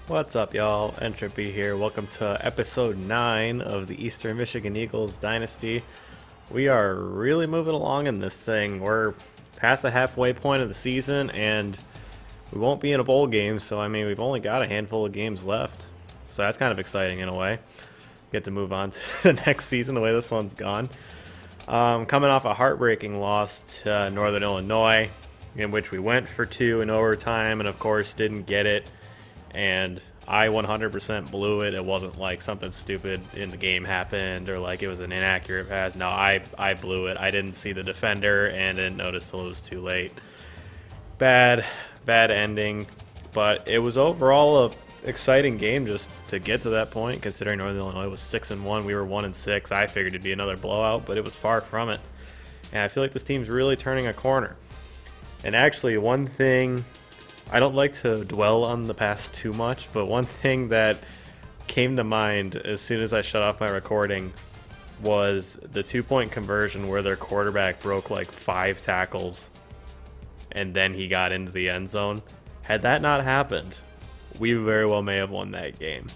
What's up, y'all? Entropy here. Welcome to episode 9 of the Eastern Michigan Eagles Dynasty. We are really moving along in this thing. We're past the halfway point of the season, and we won't be in a bowl game, so I mean, we've only got a handful of games left. So that's kind of exciting in a way. Get to move on to the next season the way this one's gone. Coming off a heartbreaking loss to Northern Illinois, in which we went for 2 in overtime and, of course, didn't get it. And I 100% blew it. It wasn't like something stupid in the game happened or like it was an inaccurate pass. No, I blew it. I didn't see the defender and didn't notice till it was too late. Bad ending. But it was overall a exciting game just to get to that point, considering Northern Illinois was 6-1. We were 1-6. I figured it'd be another blowout, but it was far from it. And I feel like this team's really turning a corner. And actually, one thing, I don't like to dwell on the past too much, but one thing that came to mind as soon as I shut off my recording was the 2-point conversion where their quarterback broke like 5 tackles and then he got into the end zone. Had that not happened, we very well may have won that game.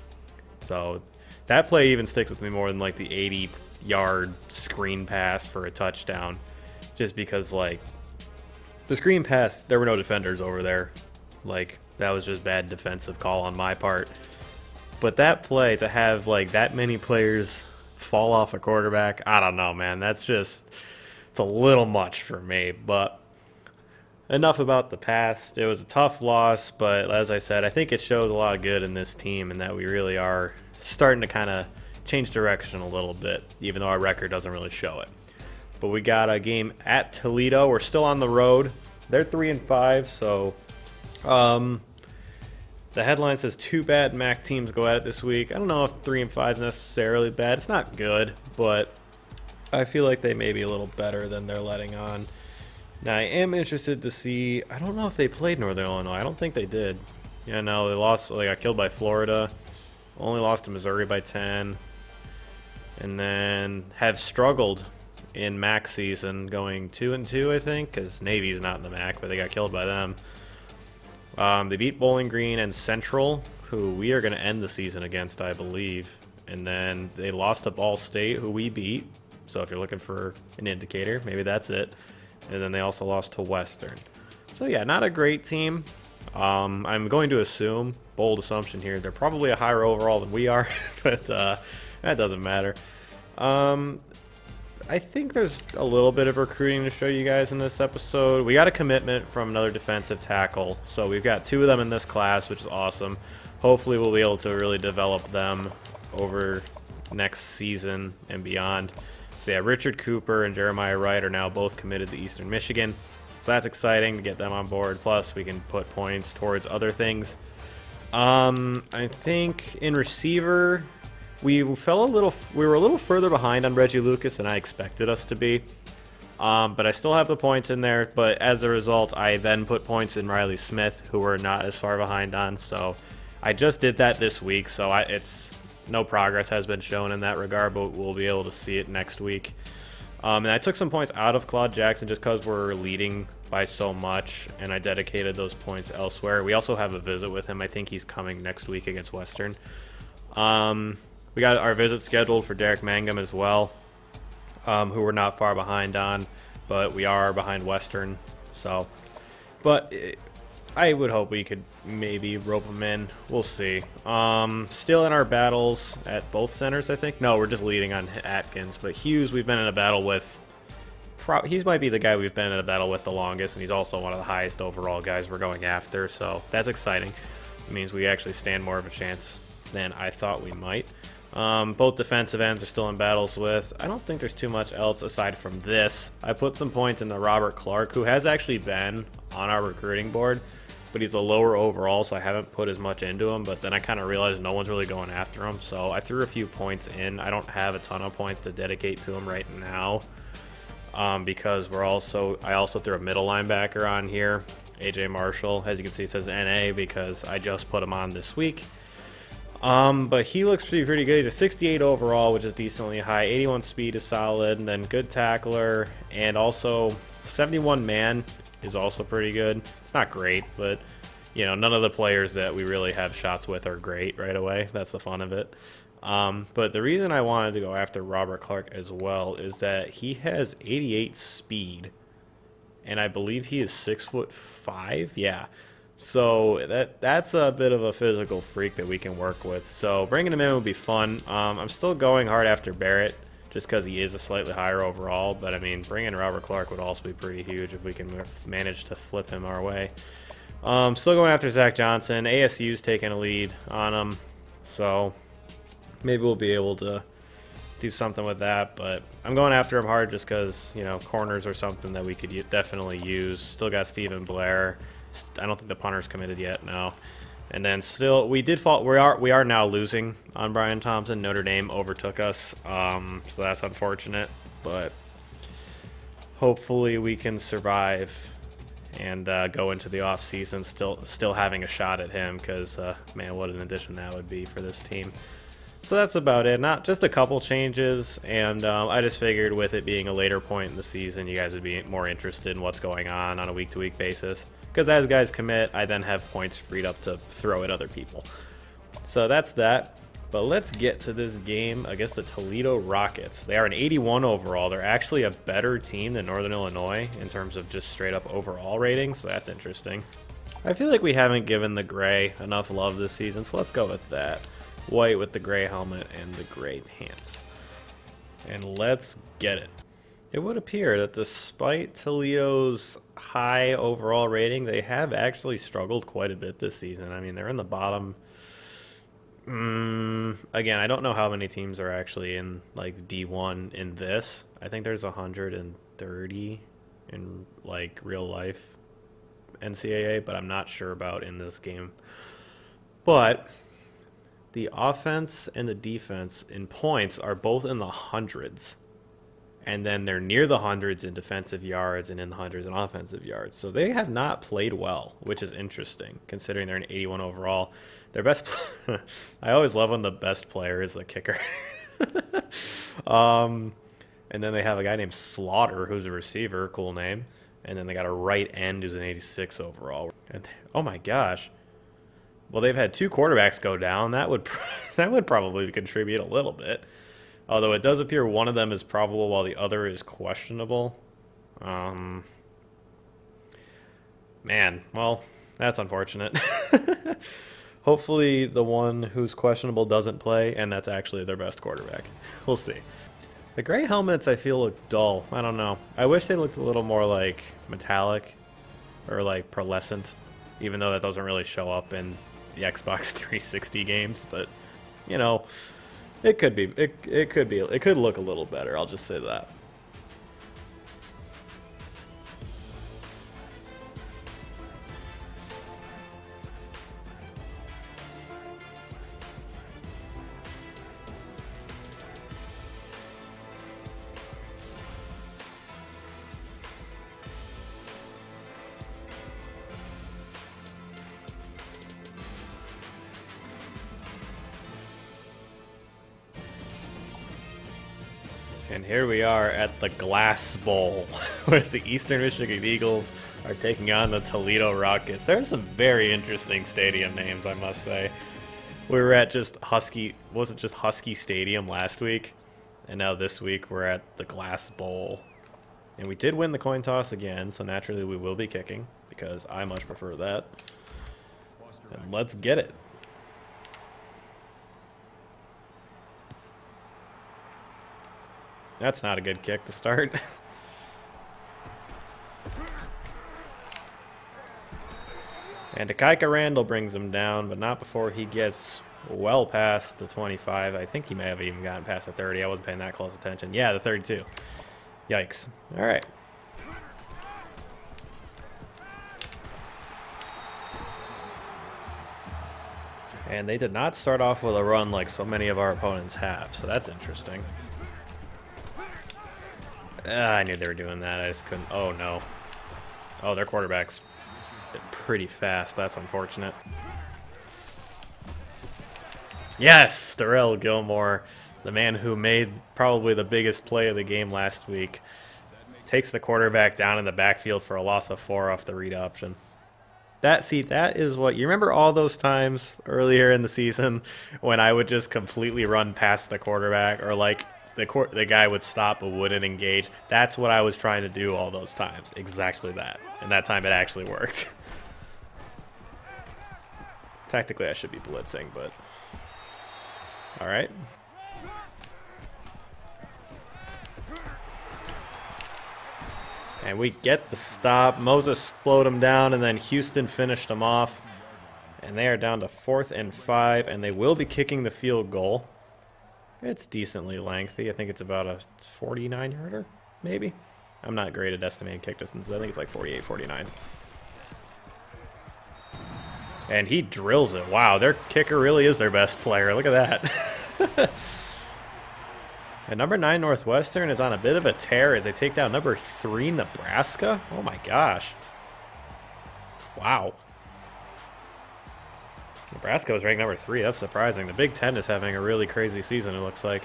So that play even sticks with me more than like the 80-yard screen pass for a touchdown, just because like the screen pass, there were no defenders over there. Like, that was just bad defensive call on my part. But that play, to have like that many players fall off a quarterback, I don't know, man. That's just, it's a little much for me. But enough about the past. It was a tough loss, but as I said, I think it shows a lot of good in this team and that we really are starting to kind of change direction a little bit, even though our record doesn't really show it. But we got a game at Toledo. We're still on the road. They're 3-5, so the headline says 2 bad MAC teams go at it this week. I don't know if 3-5 is necessarily bad. It's not good, but I feel like they may be a little better than they're letting on. Now, I am interested to see, I don't know if they played Northern Illinois. I don't think they did. Yeah, no, they lost. They got killed by Florida. Only lost to Missouri by 10. And then have struggled in MAC season, going 2-2, I think, because Navy's not in the MAC, but they got killed by them. They beat Bowling Green and Central, who we are going to end the season against, I believe. And then they lost to Ball State, who we beat. So if you're looking for an indicator, maybe that's it. And then they also lost to Western. So yeah, not a great team. I'm going to assume, bold assumption here, they're probably a higher overall than we are, but that doesn't matter. I think there's a little bit of recruiting to show you guys in this episode. We got a commitment from another defensive tackle, so we've got 2 of them in this class, which is awesome. Hopefully we'll be able to really develop them over next season and beyond. So yeah, Richard Cooper and Jeremiah Wright are now both committed to Eastern Michigan, so that's exciting to get them on board. Plus we can put points towards other things. I think in receiver, we were a little further behind on Reggie Lucas than I expected us to be. But I still have the points in there. But as a result, I then put points in Riley Smith, who we're not as far behind on. So I just did that this week. So it's no progress has been shown in that regard, but we'll be able to see it next week. And I took some points out of Claude Jackson just because we're leading by so much, and I dedicated those points elsewhere. We also have a visit with him. I think he's coming next week against Western. We got our visit scheduled for Derek Mangum as well, who we're not far behind on, but we are behind Western. So, but I would hope we could maybe rope him in. We'll see. Still in our battles at both centers, I think. No, we're just leading on Atkins, but Hughes we've been in a battle with. He might be the guy we've been in a battle with the longest, and he's also one of the highest overall guys we're going after, so that's exciting. It means we actually stand more of a chance than I thought we might. Both defensive ends are still in battles with. I don't think there's too much else aside from this. I put some points into Robert Clark, who has actually been on our recruiting board, but he's a lower overall, so I haven't put as much into him. But then I kind of realized no one's really going after him, so I threw a few points in. I don't have a ton of points to dedicate to him right now, because I also threw a middle linebacker on here, AJ Marshall. As you can see, it says NA because I just put him on this week. But he looks pretty good. He's a 68 overall, which is decently high. 81 speed is solid, and then good tackler, and also 71 man is also pretty good. It's not great, but you know, none of the players that we really have shots with are great right away. That's the fun of it. But the reason I wanted to go after Robert Clark as well is that he has 88 speed, and I believe he is 6'5". Yeah. So that's a bit of a physical freak that we can work with. So bringing him in would be fun. I'm still going hard after Barrett just because he is a slightly higher overall. But, I mean, bringing Robert Clark would also be pretty huge if we can manage to flip him our way. Still going after Zach Johnson. ASU's taking a lead on him. So maybe we'll be able to do something with that. But I'm going after him hard just because, you know, corners are something that we could definitely use. Still got Stephen Blair. I don't think the punter's committed yet, no. And then still, we did fall. We are now losing on Brian Thompson. Notre Dame overtook us, so that's unfortunate. But hopefully we can survive and go into the off season still having a shot at him. Because man, what an addition that would be for this team. So that's about it. Not just a couple changes, and I just figured with it being a later point in the season, you guys would be more interested in what's going on a week-to-week basis. Because as guys commit, I then have points freed up to throw at other people. So that's that. But let's get to this game against the Toledo Rockets. They are an 81 overall. They're actually a better team than Northern Illinois in terms of just straight-up overall rating, so that's interesting. I feel like we haven't given the gray enough love this season, so let's go with that. White with the gray helmet and the gray pants. And let's get it. It would appear that despite Toledo's high overall rating, they have actually struggled quite a bit this season. I mean, they're in the bottom. Again, I don't know how many teams are actually in like D1 in this. I think there's 130 in like real life NCAA, but I'm not sure about in this game. But the offense and the defense in points are both in the hundreds. And then they're near the hundreds in defensive yards and in the hundreds in offensive yards. So they have not played well, which is interesting, considering they're an 81 overall. Their best I always love when the best player is a kicker. And then they have a guy named Slaughter, who's a receiver, cool name. And then they got a right end who's an 86 overall. And oh my gosh. Well, they've had two quarterbacks go down. That would probably contribute a little bit. Although it does appear one of them is probable while the other is questionable. Man, well, that's unfortunate. Hopefully the one who's questionable doesn't play, and that's actually their best quarterback. We'll see. The gray helmets, I feel, look dull. I don't know. I wish they looked a little more like metallic or like pearlescent, even though that doesn't really show up in the Xbox 360 games. But, you know, it could be. It could look a little better. I'll just say that. And here we are at the Glass Bowl, where the Eastern Michigan Eagles are taking on the Toledo Rockets. There are some very interesting stadium names, I must say. We were at just Husky Stadium last week, and now this week we're at the Glass Bowl. And we did win the coin toss again, so naturally we will be kicking, because I much prefer that. And let's get it. That's not a good kick to start. And Akaika Randall brings him down, but not before he gets well past the 25. I think he may have even gotten past the 30. I wasn't paying that close attention. Yeah, the 32. Yikes. All right. And they did not start off with a run like so many of our opponents have, so that's interesting. I knew they were doing that. I just couldn't. Oh, no. Oh, their quarterback's pretty fast. That's unfortunate. Yes! Darrell Gilmore, the man who made probably the biggest play of the game last week, takes the quarterback down in the backfield for a loss of 4 off the read option. That is what you remember all those times earlier in the season when I would just completely run past the quarterback, or like the guy would stop but wouldn't engage. That's what I was trying to do all those times. Exactly that. And that time it actually worked. Tactically I should be blitzing, but all right. And we get the stop. Moses slowed him down, and then Houston finished him off. And they are down to 4th and 5, and they will be kicking the field goal. It's decently lengthy. I think it's about a 49-yarder, maybe. I'm not great at estimating kick distances. I think it's like 48, 49. And he drills it. Wow, their kicker really is their best player. Look at that. And number 9 Northwestern is on a bit of a tear as they take down number 3 Nebraska. Oh my gosh. Wow. Nebraska was ranked number 3. That's surprising. The Big Ten is having a really crazy season, it looks like.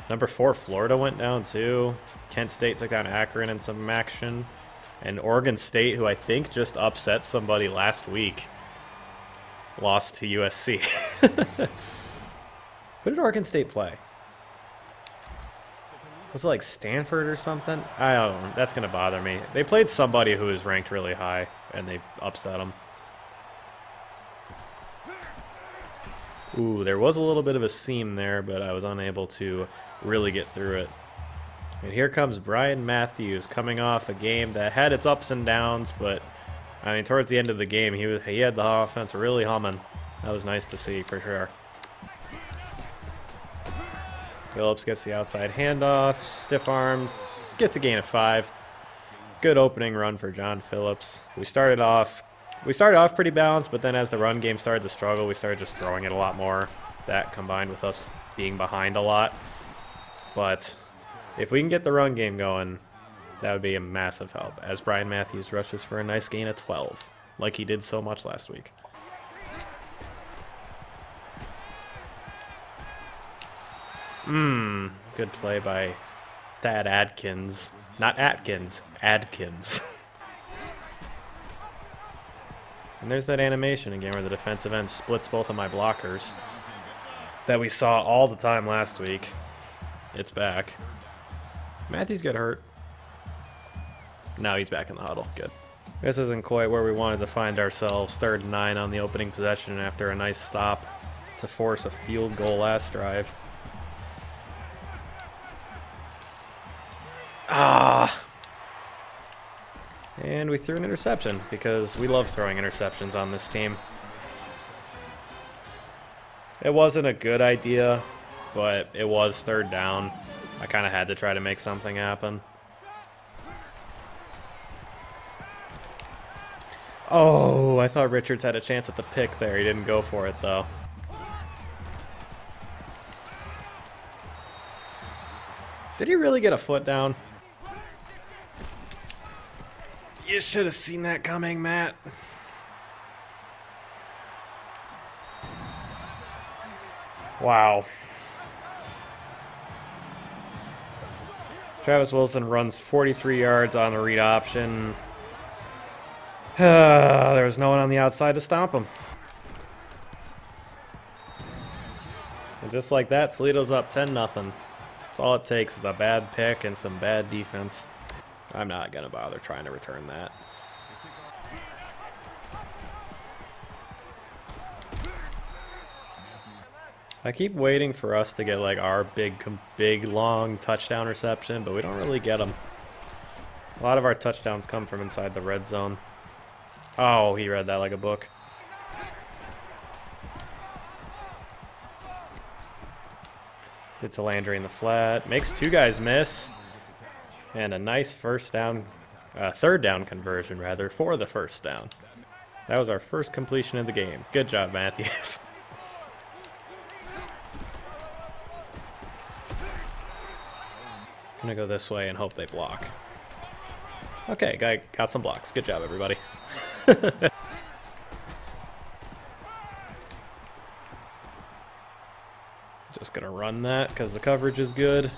Number 4 Florida went down too. Kent State took down Akron in some action. And Oregon State, who I think just upset somebody last week, lost to USC. Who did Oregon State play? Was it like Stanford or something? I don't know. That's going to bother me. They played somebody who was ranked really high, and they upset them. Ooh, there was a little bit of a seam there, but I was unable to really get through it. And here comes Brian Matthews coming off a game that had its ups and downs, but I mean, towards the end of the game, he had the offense really humming. That was nice to see for sure. Phillips gets the outside handoff, stiff arms, gets a gain of 5. Good opening run for John Phillips. We started off pretty balanced, but then as the run game started to struggle, we started just throwing it a lot more. That combined with us being behind a lot. But if we can get the run game going, that would be a massive help, as Brian Matthews rushes for a nice gain of 12, like he did so much last week. Good play by Thad Adkins. Not Atkins, Adkins. And there's that animation again where the defensive end splits both of my blockers that we saw all the time last week. It's back. Matthews got hurt. Now he's back in the huddle. Good. This isn't quite where we wanted to find ourselves. 3rd and 9 on the opening possession after a nice stop to force a field goal last drive. And we threw an interception because we love throwing interceptions on this team. It wasn't a good idea, but it was 3rd down. I kind of had to try to make something happen. Oh, I thought Richards had a chance at the pick there. He didn't go for it, though. Did he really get a foot down? You should have seen that coming, Matt. Wow. Travis Wilson runs 43 yards on the read option. There was no one on the outside to stop him. So just like that, Toledo's up 10-0. That's all it takes is a bad pick and some bad defense. I'm not going to bother trying to return that. I keep waiting for us to get like our big long touchdown reception, but we don't really get them. A lot of our touchdowns come from inside the red zone. Oh, he read that like a book. It's a Landry in the flat. Makes 2 guys miss. And a nice third down conversion, rather, for the first down. That was our first completion of the game. Good job, Matthews. I'm gonna go this way and hope they block. Okay, guy got some blocks. Good job, everybody. Just gonna run that because the coverage is good.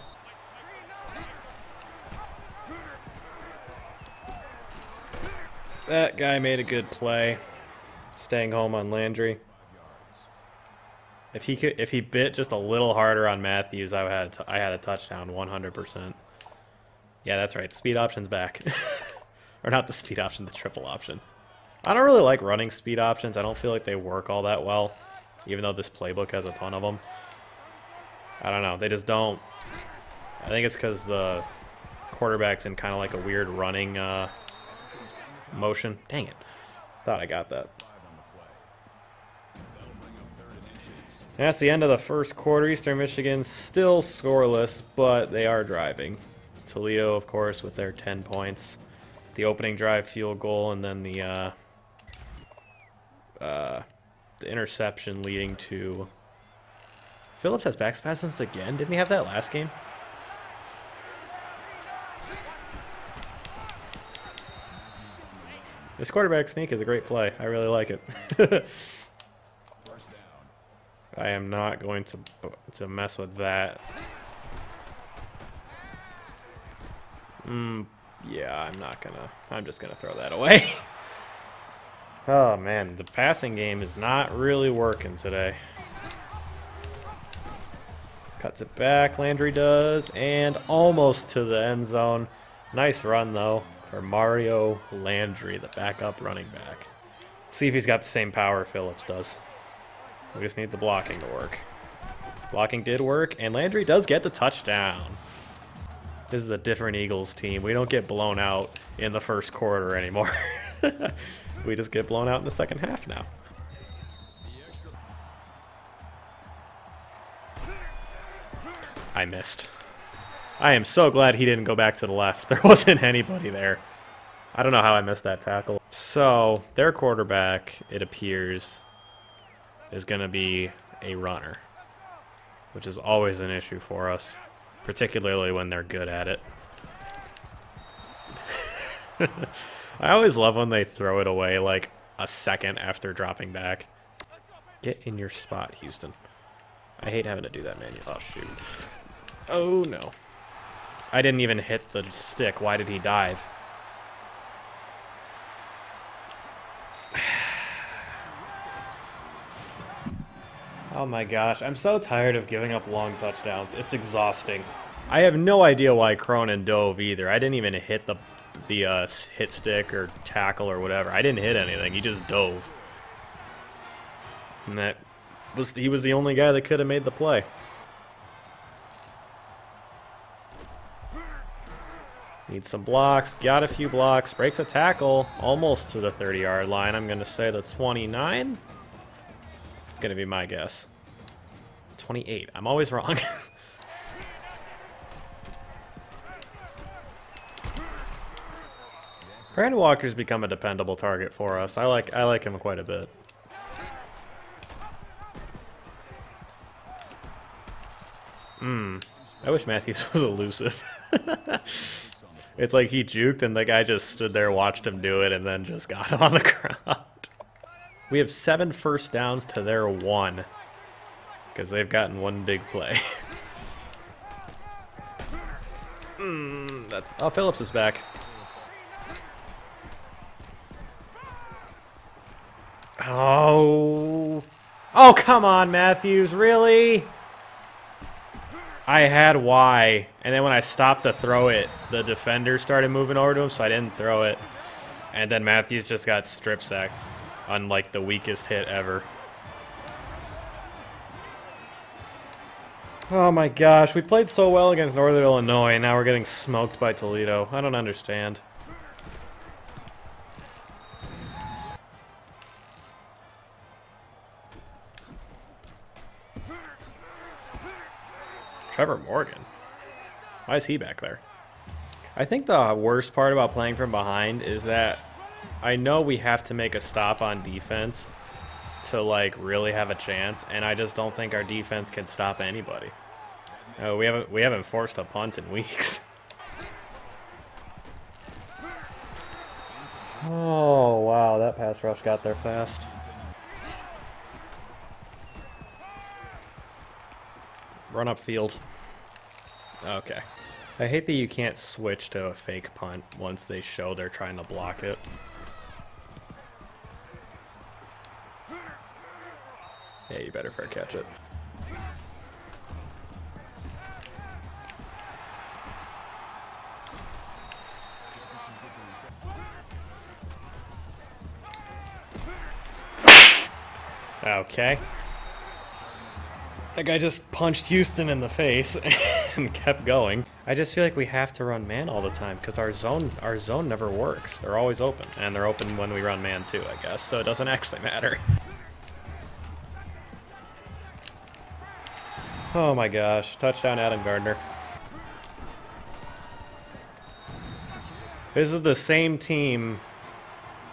That guy made a good play. Staying home on Landry. If he bit just a little harder on Matthews, I had a touchdown 100%. Yeah, that's right. Speed option's back. Or not the speed option, the triple option. I don't really like running speed options. I don't feel like they work all that well, even though this playbook has a ton of them. I don't know. They just don't. I think it's because the quarterback's in kind of like a weird running motion. Dang it. Thought I got that. And that's the end of the first quarter. Eastern Michigan still scoreless, but they are driving. Toledo, of course, with their 10 points. The opening drive field goal, and then the interception leading to... Phillips has back spasms again? Didn't he have that last game? This quarterback sneak is a great play. I really like it. I am not going to mess with that. Yeah, I'm just gonna throw that away. Oh man, the passing game is not really working today. Cuts it back, Landry does, and almost to the end zone. Nice run though for Mario Landry, the backup running back. Let's see if he's got the same power Phillips does. We just need the blocking to work. Blocking did work, and Landry does get the touchdown. This is a different Eagles team. We don't get blown out in the first quarter anymore. We just get blown out in the second half now. I missed. I am so glad he didn't go back to the left. There wasn't anybody there. I don't know how I missed that tackle. So, their quarterback, it appears, is going to be a runner, which is always an issue for us, particularly when they're good at it. I always love when they throw it away like a second after dropping back. Get in your spot, Houston. I hate having to do that, man. Oh, shoot. Oh, no. I didn't even hit the stick. Why did he dive? Oh my gosh, I'm so tired of giving up long touchdowns. It's exhausting. I have no idea why Cronin dove either. I didn't even hit the hit stick or tackle or whatever. I didn't hit anything. He just dove. And he was the only guy that could have made the play. Needs some blocks. Got a few blocks. Breaks a tackle. Almost to the 30-yard line. I'm going to say the 29. It's going to be my guess. 28. I'm always wrong. Brandon Walker's become a dependable target for us. I like him quite a bit. I wish Matthews was elusive. It's like he juked and the guy just stood there, watched him do it, and then just got him on the ground. We have 7 first downs to their 1 because they've gotten one big play. Oh, Phillips is back. Oh, come on, Matthews, really? I had Y, and then when I stopped to throw it, the defender started moving over to him, so I didn't throw it. And then Matthews just got strip sacked on like the weakest hit ever. Oh my gosh, we played so well against Northern Illinois, and now we're getting smoked by Toledo. I don't understand. Trevor Morgan. Why is he back there? I think the worst part about playing from behind is that I know we have to make a stop on defense to like really have a chance, and I just don't think our defense can stop anybody. We haven't forced a punt in weeks. Oh wow, that pass rush got there fast. Run up field. Okay. I hate that you can't switch to a fake punt once they show they're trying to block it. Yeah, you better fair catch it. Okay. That guy just punched Houston in the face and kept going. I just feel like we have to run man all the time because our zone never works. They're always open, and they're open when we run man too, I guess, so it doesn't actually matter. Oh my gosh, touchdown Adam Gardner. This is the same team,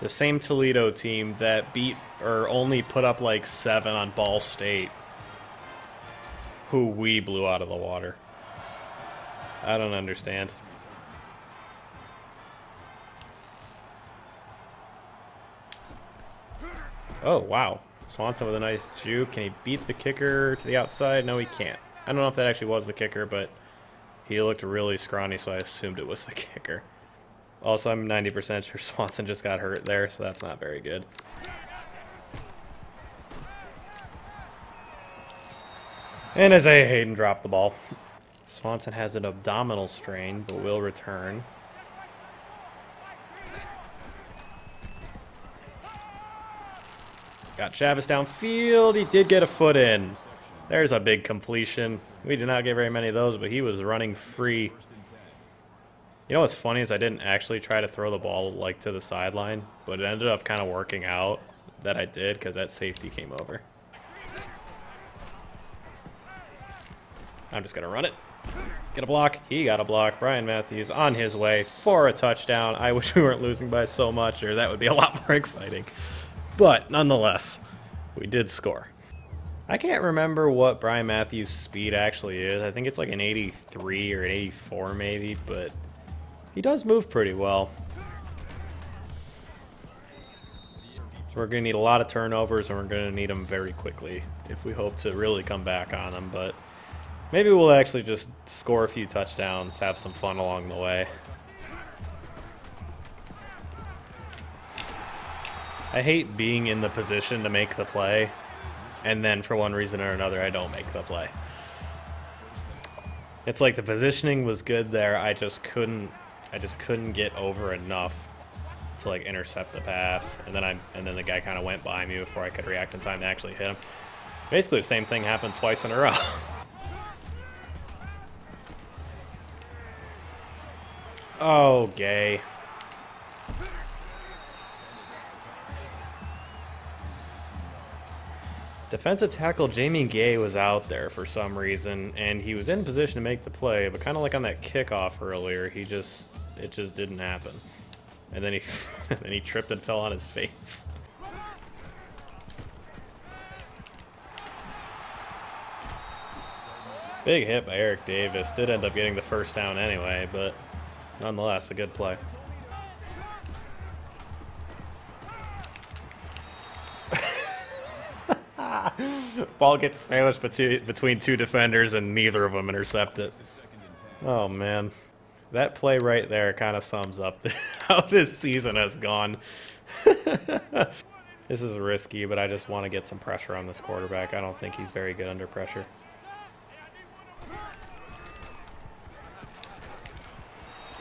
the same Toledo team that beat or only put up like 7 on Ball State, who we blew out of the water. I don't understand. Oh, wow. Swanson with a nice juke. Can he beat the kicker to the outside? No, he can't. I don't know if that actually was the kicker, but he looked really scrawny, so I assumed it was the kicker. Also, I'm 90% sure Swanson just got hurt there, so that's not very good. And Isaiah Hayden dropped the ball. Swanson has an abdominal strain, but will return. Got Chavis downfield. He did get a foot in. There's a big completion. We did not get very many of those, but he was running free. You know what's funny is I didn't actually try to throw the ball like to the sideline, but it ended up kind of working out that I did because that safety came over. I'm just going to run it. Get a block. He got a block. Brian Matthews on his way for a touchdown. I wish we weren't losing by so much, or that would be a lot more exciting. But nonetheless, we did score. I can't remember what Brian Matthews' speed actually is. I think it's like an 83 or an 84 maybe, but he does move pretty well. So we're going to need a lot of turnovers, and we're going to need them very quickly if we hope to really come back on them. But maybe we'll actually just score a few touchdowns, have some fun along the way. I hate being in the position to make the play, and then for one reason or another, I don't make the play. It's like the positioning was good there. I just couldn't get over enough to like intercept the pass, and then the guy kind of went by me before I could react in time to actually hit him. Basically, the same thing happened twice in a row. Oh, Gay. Defensive tackle Jamie Gay was out there for some reason, and he was in position to make the play, but kind of like on that kickoff earlier, it just didn't happen. And then he tripped and fell on his face. Big hit by Eric Davis. Did end up getting the first down anyway, but nonetheless, a good play. Ball gets sandwiched between 2 defenders, and neither of them intercept it. Oh, man. That play right there kind of sums up how this season has gone. This is risky, but I just want to get some pressure on this quarterback. I don't think he's very good under pressure.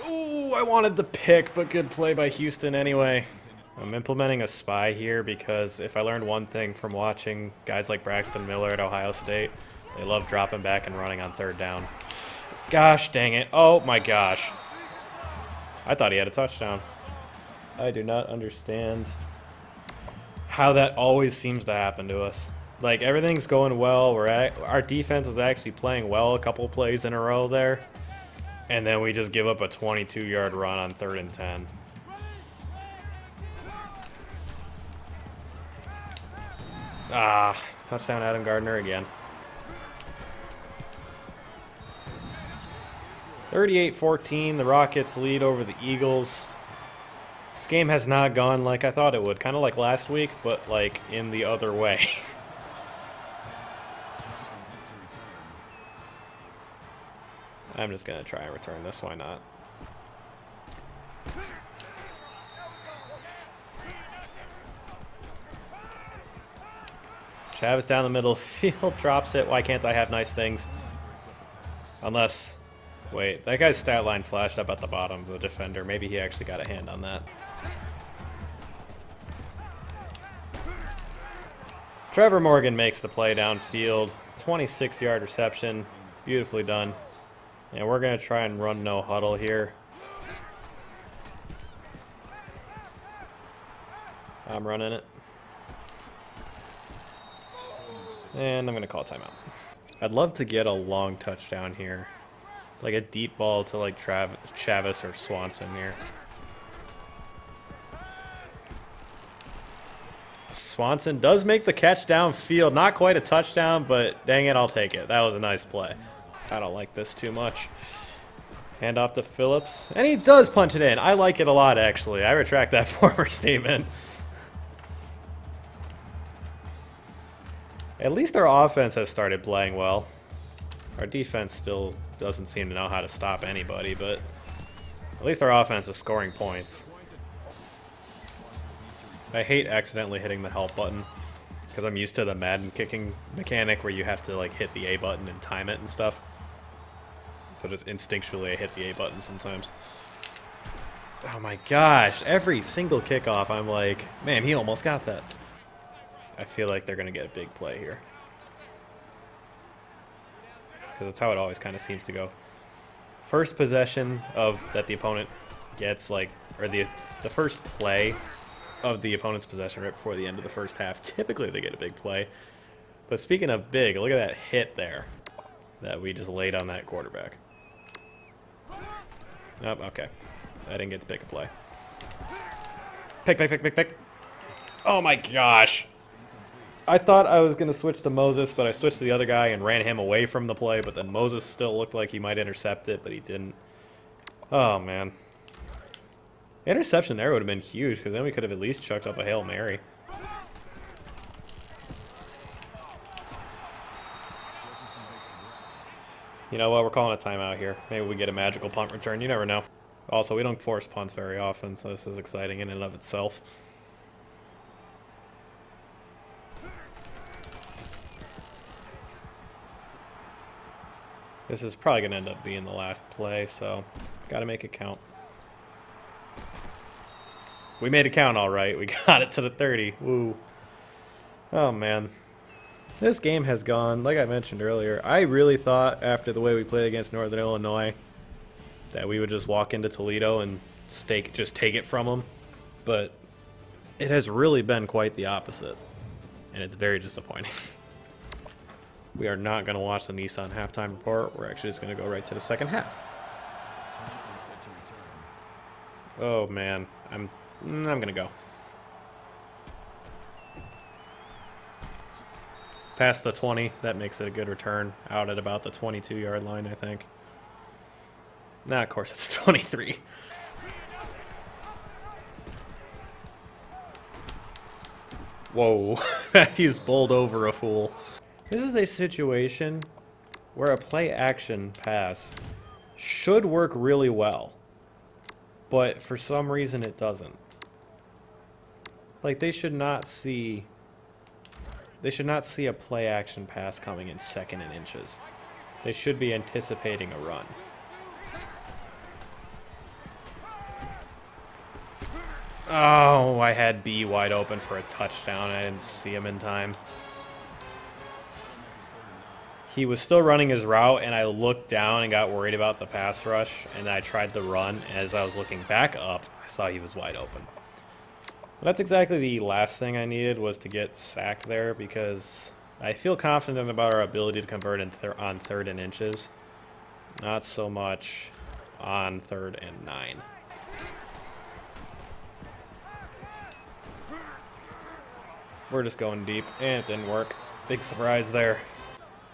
Ooh, I wanted the pick, but good play by Houston anyway. I'm implementing a spy here because if I learned one thing from watching guys like Braxton Miller at Ohio State, they love dropping back and running on 3rd down. Gosh dang it. Oh my gosh. I thought he had a touchdown. I do not understand how that always seems to happen to us. Like, everything's going well. Our defense was actually playing well a couple plays in a row there. And then we just give up a 22-yard run on 3rd and 10. Ah, touchdown Adam Gardner again. 38-14, the Rockets lead over the Eagles. This game has not gone like I thought it would. Kind of like last week, but like in the other way. I'm just going to try and return this. Why not? Chavez down the middle of the field, drops it. Why can't I have nice things? Unless, wait, that guy's stat line flashed up at the bottom of the defender. Maybe he actually got a hand on that. Trevor Morgan makes the play downfield. 26-yard reception. Beautifully done. And we're going to try and run no huddle here. I'm running it. And I'm going to call timeout. I'd love to get a long touchdown here. Like a deep ball to like Chavez or Swanson here. Swanson does make the catch downfield. Not quite a touchdown, but dang it, I'll take it. That was a nice play. I don't like this too much. Hand off to Phillips. And he does punch it in. I like it a lot, actually. I retract that former statement. At least our offense has started playing well. Our defense still doesn't seem to know how to stop anybody, but at least our offense is scoring points. I hate accidentally hitting the help button because I'm used to the Madden kicking mechanic where you have to like hit the A button and time it and stuff. So just instinctually I hit the A button sometimes. Oh my gosh, every single kickoff I'm like, man, he almost got that. I feel like they're going to get a big play here. Because that's how it always kind of seems to go. First possession of that the opponent gets, like, or the first play of the opponent's possession right before the end of the first half. Typically they get a big play. But speaking of big, look at that hit there that we just laid on that quarterback. Oh, okay. I didn't get to pick a play. Pick. Oh my gosh. I thought I was going to switch to Moses, but I switched to the other guy and ran him away from the play, but then Moses still looked like he might intercept it, but he didn't. Oh, man. Interception there would have been huge, because then we could have at least chucked up a Hail Mary. You know what? We're calling a timeout here. Maybe we get a magical punt return. You never know. Also, we don't force punts very often, so this is exciting in and of itself. This is probably going to end up being the last play, so got to make it count. We made it count all right. We got it to the 30. Woo. Oh, man. This game has gone, like I mentioned earlier, I really thought after the way we played against Northern Illinois that we would just walk into Toledo and just take it from them. But it has really been quite the opposite, and it's very disappointing. We are not going to watch the Nissan halftime report. We're actually just going to go right to the second half. Oh, man. I'm going to go. Past the 20, that makes it a good return. Out at about the 22-yard line, I think. Nah, of course it's 23. Whoa. Matthews bowled over a fool. This is a situation where a play action pass should work really well, but for some reason it doesn't. Like they should not see a play action pass coming in 2nd and inches. They should be anticipating a run. Oh, I had B wide open for a touchdown. I didn't see him in time. He was still running his route, and I looked down and got worried about the pass rush, and I tried to run. As I was looking back up, I saw he was wide open. But that's exactly the last thing I needed, was to get sacked there, because I feel confident about our ability to convert on 3rd and inches. Not so much on 3rd and 9. We're just going deep, and it didn't work. Big surprise there.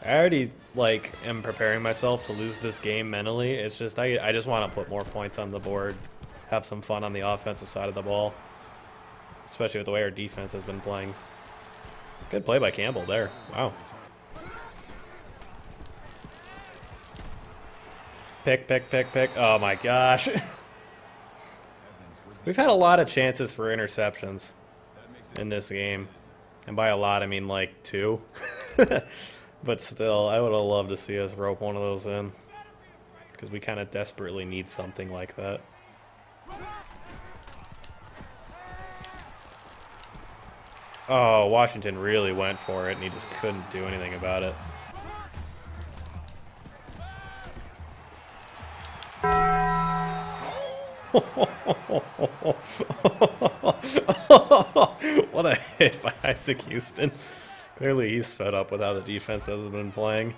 I already, like, am preparing myself to lose this game mentally. It's just, I just want to put more points on the board, have some fun on the offensive side of the ball, especially with the way our defense has been playing. Good play by Campbell there. Wow. Pick. Oh, my gosh. We've had a lot of chances for interceptions in this game. And by a lot, I mean like 2. But still, I would have loved to see us rope one of those in. Because we kind of desperately need something like that. Oh, Washington really went for it, and he just couldn't do anything about it. What a hit by Isaac Houston. Clearly he's fed up with how the defense has been playing.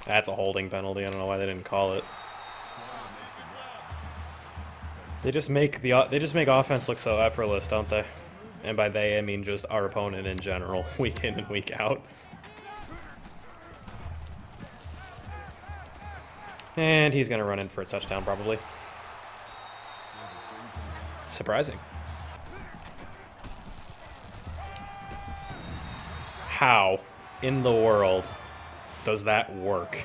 That's a holding penalty. I don't know why they didn't call it. They just make offense look so effortless, don't they? And by they, I mean just our opponent in general, week in and week out. And he's going to run in for a touchdown, probably. Surprising. How in the world does that work?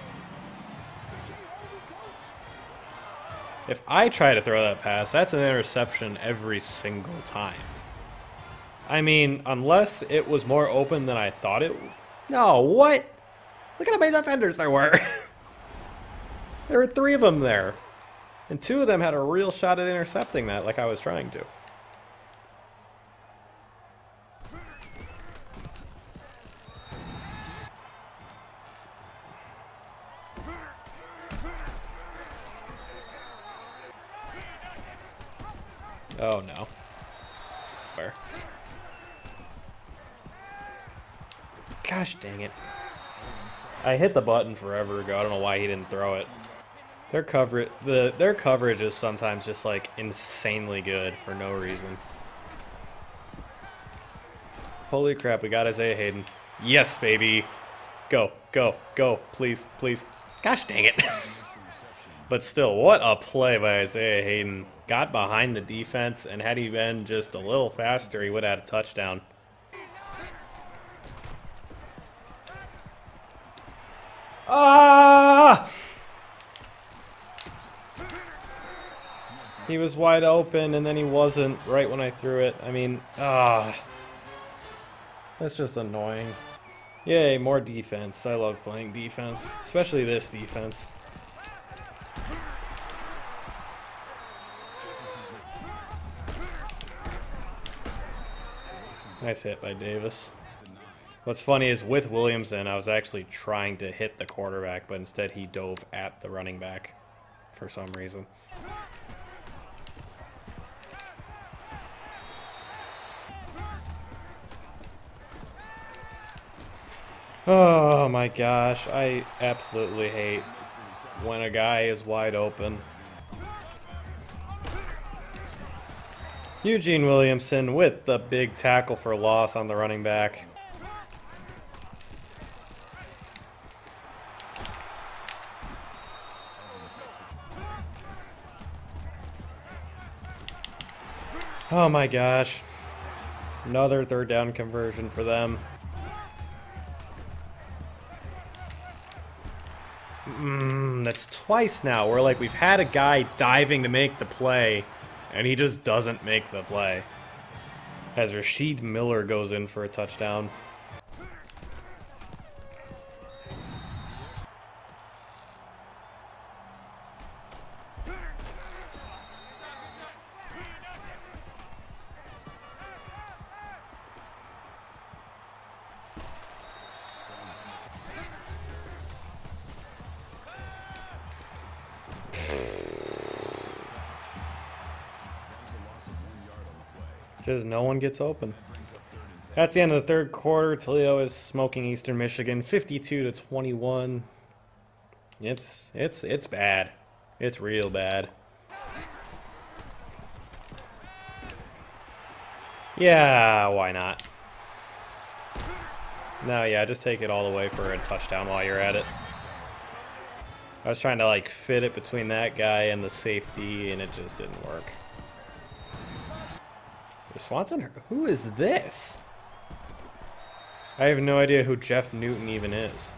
If I try to throw that pass, that's an interception every single time. I mean, unless it was more open than I thought it... No, what? Look at how many defenders there were. There were 3 of them there. And 2 of them had a real shot at intercepting that like I was trying to. Oh no. Where? Gosh dang it. I hit the button forever ago. I don't know why he didn't throw it. Their coverage is sometimes just like insanely good for no reason. Holy crap, we got Isaiah Hayden. Yes, baby. Go, go, go. Please, please. Gosh dang it. But still, what a play by Isaiah Hayden. Got behind the defense, and had he been just a little faster, he would have had a touchdown. Ah! He was wide open, and then he wasn't right when I threw it. I mean, that's just annoying. Yay, more defense. I love playing defense, especially this defense. Nice hit by Davis. What's funny is with Williamson, I was actually trying to hit the quarterback, but instead he dove at the running back for some reason. Oh my gosh, I absolutely hate when a guy is wide open. Eugene Williamson with the big tackle for loss on the running back. Oh my gosh. Another 3rd down conversion for them. That's twice now where like we've had a guy diving to make the play and he just doesn't make the play. As Rasheed Miller goes in for a touchdown. Just no one gets open. That's the end of the 3rd quarter. Toledo is smoking Eastern Michigan 52-21. It's bad. It's real bad. Yeah, why not? No, yeah, just take it all the way for a touchdown while you're at it. I was trying to like fit it between that guy and the safety and it just didn't work. Swanson? Who is this? I have no idea who Jeff Newton even is.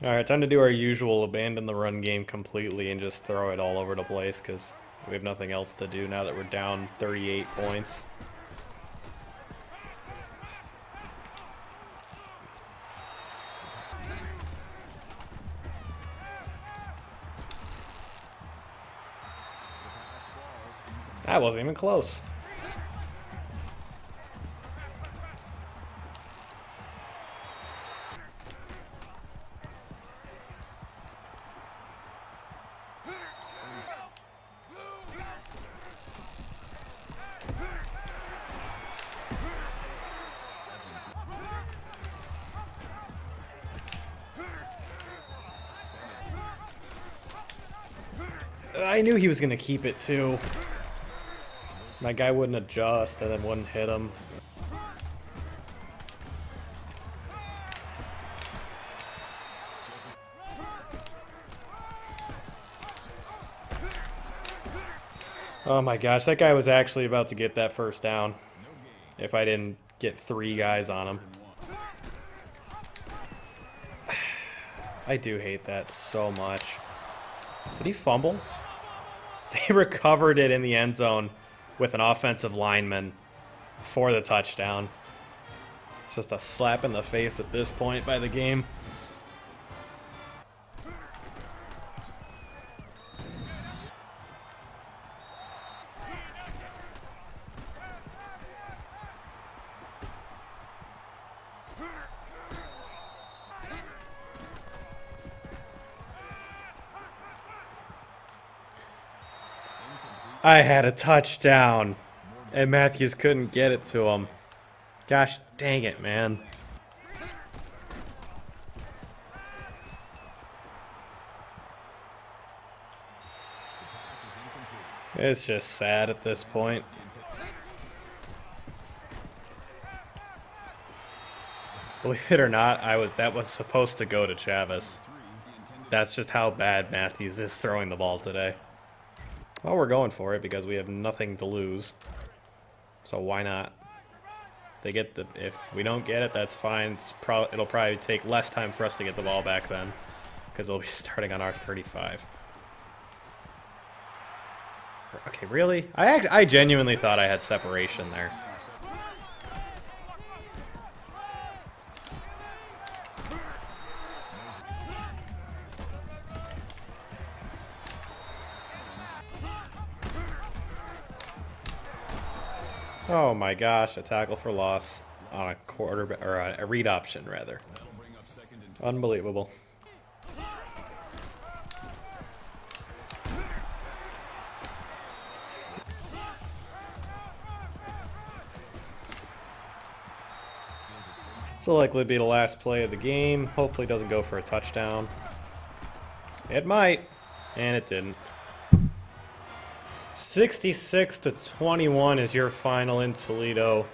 Alright, time to do our usual abandon the run game completely and just throw it all over the place because we have nothing else to do now that we're down 38 points. That wasn't even close. I knew he was going to keep it too. My guy wouldn't adjust and then wouldn't hit him. Oh my gosh, that guy was actually about to get that first down if I didn't get 3 guys on him. I do hate that so much. Did he fumble? They recovered it in the end zone with an offensive lineman for the touchdown. It's just a slap in the face at this point by the game. I had a touchdown, and Matthews couldn't get it to him. Gosh dang it, man. It's just sad at this point. Believe it or not, that was supposed to go to Chavis. That's just how bad Matthews is throwing the ball today. Well, we're going for it because we have nothing to lose. So why not? If we don't get it, that's fine. It'll probably take less time for us to get the ball back then, because they'll be starting on our 35. Okay, really? I genuinely thought I had separation there. Oh my gosh, a tackle for loss on a quarterback, or a read option rather. Unbelievable. This will likely be the last play of the game. Hopefully it doesn't go for a touchdown. It might, and it didn't. 66-21 is your final in Toledo.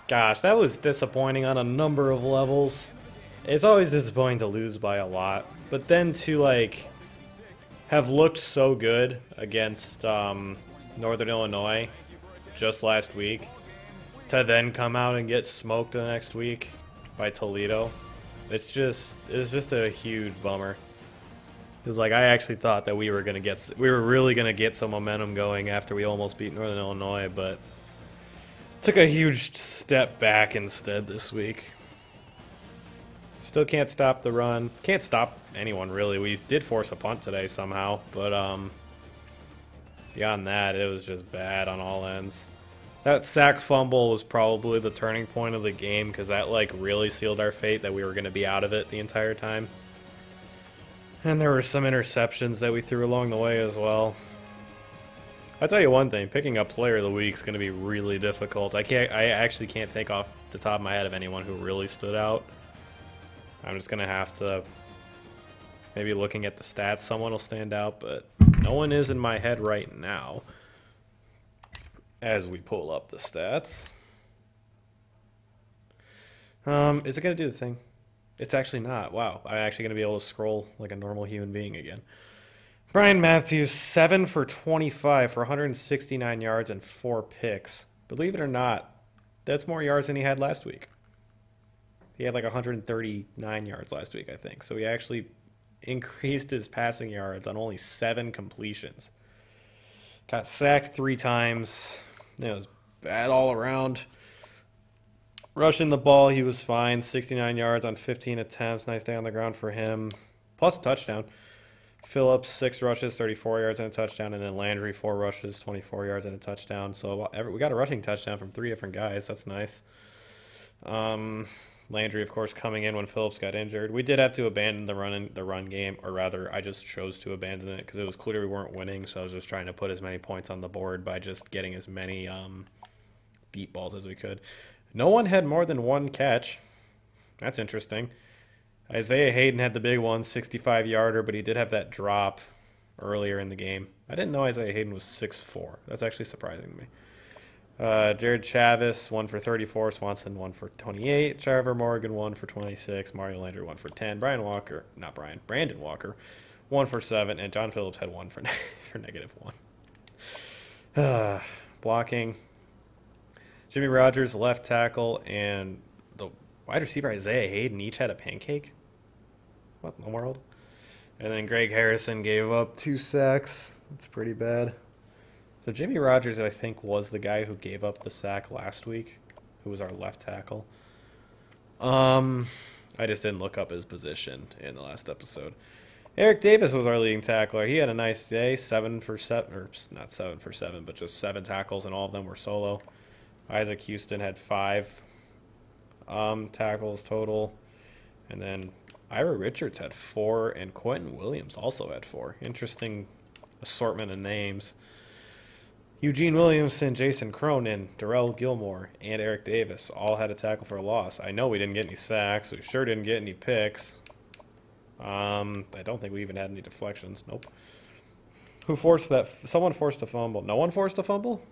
Gosh, that was disappointing on a number of levels. It's always disappointing to lose by a lot, but then to like have looked so good against Northern Illinois just last week, to then come out and get smoked the next week by Toledo, it's just a huge bummer. Because like I actually thought that we were really gonna get some momentum going after we almost beat Northern Illinois, but took a huge step back instead this week. Still can't stop the run. Can't stop anyone really. We did force a punt today somehow, but beyond that, it was just bad on all ends. That sack fumble was probably the turning point of the game, because that like really sealed our fate that we were gonna be out of it the entire time. And there were some interceptions that we threw along the way as well. I'll tell you one thing, picking up player of the week is going to be really difficult. I actually can't think off the top of my head of anyone who really stood out. I'm just going to have to, maybe looking at the stats, someone will stand out, but no one is in my head right now as we pull up the stats. Is it going to do the thing? It's actually not. Wow. I'm actually going to be able to scroll like a normal human being again. Brian Matthews, 7 for 25 for 169 yards and 4 picks. Believe it or not, that's more yards than he had last week. He had like 139 yards last week, I think. So he actually increased his passing yards on only 7 completions. Got sacked 3 times. It was bad all around. Rushing the ball, he was fine. 69 yards on 15 attempts. Nice day on the ground for him. Plus a touchdown. Phillips, 6 rushes, 34 yards and a touchdown. And then Landry, 4 rushes, 24 yards and a touchdown. So we got a rushing touchdown from 3 different guys. That's nice. Landry, of course, coming in when Phillips got injured. We did have to abandon the run game, or rather, I just chose to abandon it because it was clear we weren't winning. So I was just trying to put as many points on the board by just getting as many deep balls as we could. No one had more than 1 catch. That's interesting. Isaiah Hayden had the big one, 65-yarder, but he did have that drop earlier in the game. I didn't know Isaiah Hayden was 6'4". That's actually surprising to me. Jared Chavis, 1 for 34. Swanson, 1 for 28. Trevor Morgan, 1 for 26. Mario Landry, 1 for 10. Brandon Walker, 1 for 7. And John Phillips had 1 for, for -1. Blocking. Jimmy Rogers, left tackle, and the wide receiver Isaiah Hayden each had a pancake. What in the world? And then Greg Harrison gave up 2 sacks. That's pretty bad. So Jimmy Rogers, I think, was the guy who gave up the sack last week, who was our left tackle. I just didn't look up his position in the last episode. Eric Davis was our leading tackler. He had a nice day, 7 for 7, or not 7 for 7, but just 7 tackles, and all of them were solo. Isaac Houston had 5 tackles total. And then Ira Richards had 4, and Quentin Williams also had 4. Interesting assortment of names. Eugene Williamson, Jason Cronin, Darrell Gilmore, and Eric Davis all had a tackle for a loss. I know we didn't get any sacks. We sure didn't get any picks. I don't think we even had any deflections. Nope. Who forced that? Someone forced a fumble. No one forced a fumble?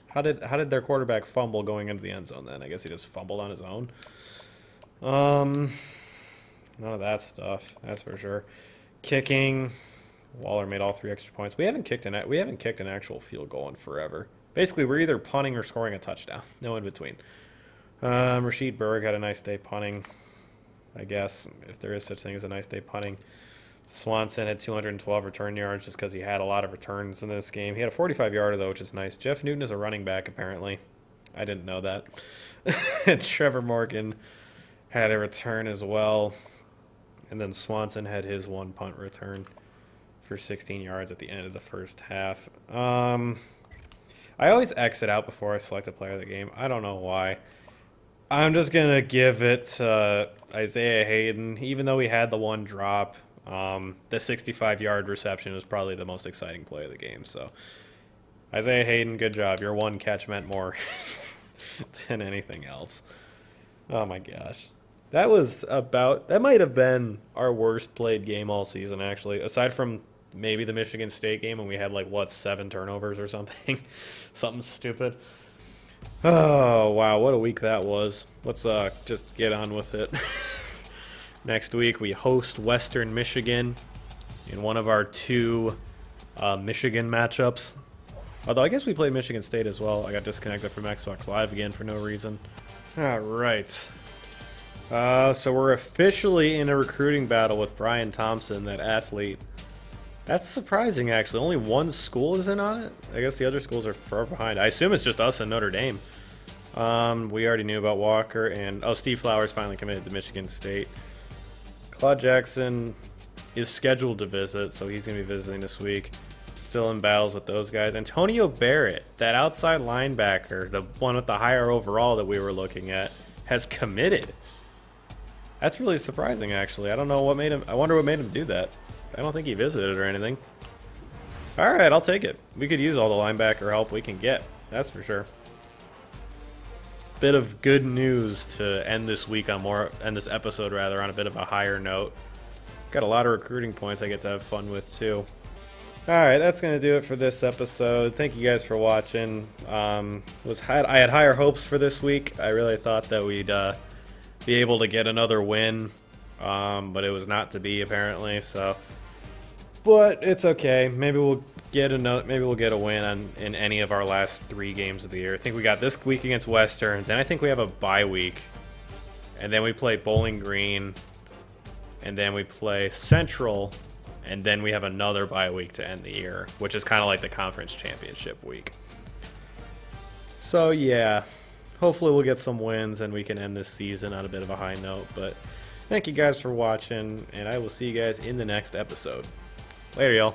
How did their quarterback fumble going into the end zone then? I guess he just fumbled on his own. None of that stuff, that's for sure. Kicking. Waller made all 3 extra points. We haven't kicked an actual field goal in forever. Basically, we're either punting or scoring a touchdown. No in between. Rasheed Berg had a nice day punting, I guess, if there is such thing as a nice day punting. Swanson had 212 return yards just because he had a lot of returns in this game. He had a 45-yarder, though, which is nice. Jeff Newton is a running back, apparently. I didn't know that. And Trevor Morgan had a return as well. And then Swanson had his 1 punt return for 16 yards at the end of the first half. I always exit out before I select a player of the game. I don't know why. I'm just going to give it to Isaiah Hayden. Even though he had the 1 drop, the 65-yard reception was probably the most exciting play of the game. So, Isaiah Hayden, good job. Your 1 catch meant more than anything else. Oh, my gosh. That might have been our worst played game all season, actually. Aside from maybe the Michigan State game when we had, 7 turnovers or something. Something stupid. Oh, wow, what a week that was. Let's just get on with it. Next week, we host Western Michigan in one of our 2 Michigan matchups. Although, I guess we played Michigan State as well. I got disconnected from Xbox Live again for no reason. All right. So we're officially in a recruiting battle with Brian Thompson, that athlete. That's surprising, actually. Only 1 school is in on it. I guess the other schools are far behind. I assume it's just us and Notre Dame. We already knew about Walker, and Steve Flowers finally committed to Michigan State. Claude Jackson is scheduled to visit, so he's going to be visiting this week. Still in battles with those guys. Antonio Barrett, that outside linebacker, the one with the higher overall that we were looking at, has committed. That's really surprising, actually. I don't know what made him. I wonder what made him do that. I don't think he visited or anything. All right, I'll take it. We could use all the linebacker help we can get. That's for sure. Bit of good news to end this week on this episode rather, on a bit of a higher note. Got a lot of recruiting points I get to have fun with too. All right, that's gonna do it for this episode. Thank you guys for watching. I had higher hopes for this week. I really thought that we'd be able to get another win, but it was not to be apparently. So, but it's okay. Maybe we'll get a win in any of our last 3 games of the year. I think we got this week against Western. Then I think we have a bye week, and then we play Bowling Green, and then we play Central, and then we have another bye week to end the year, which is kind of like the conference championship week. So yeah, hopefully we'll get some wins and we can end this season on a bit of a high note. But Thank you guys for watching, and I will see you guys in the next episode. Later, y'all.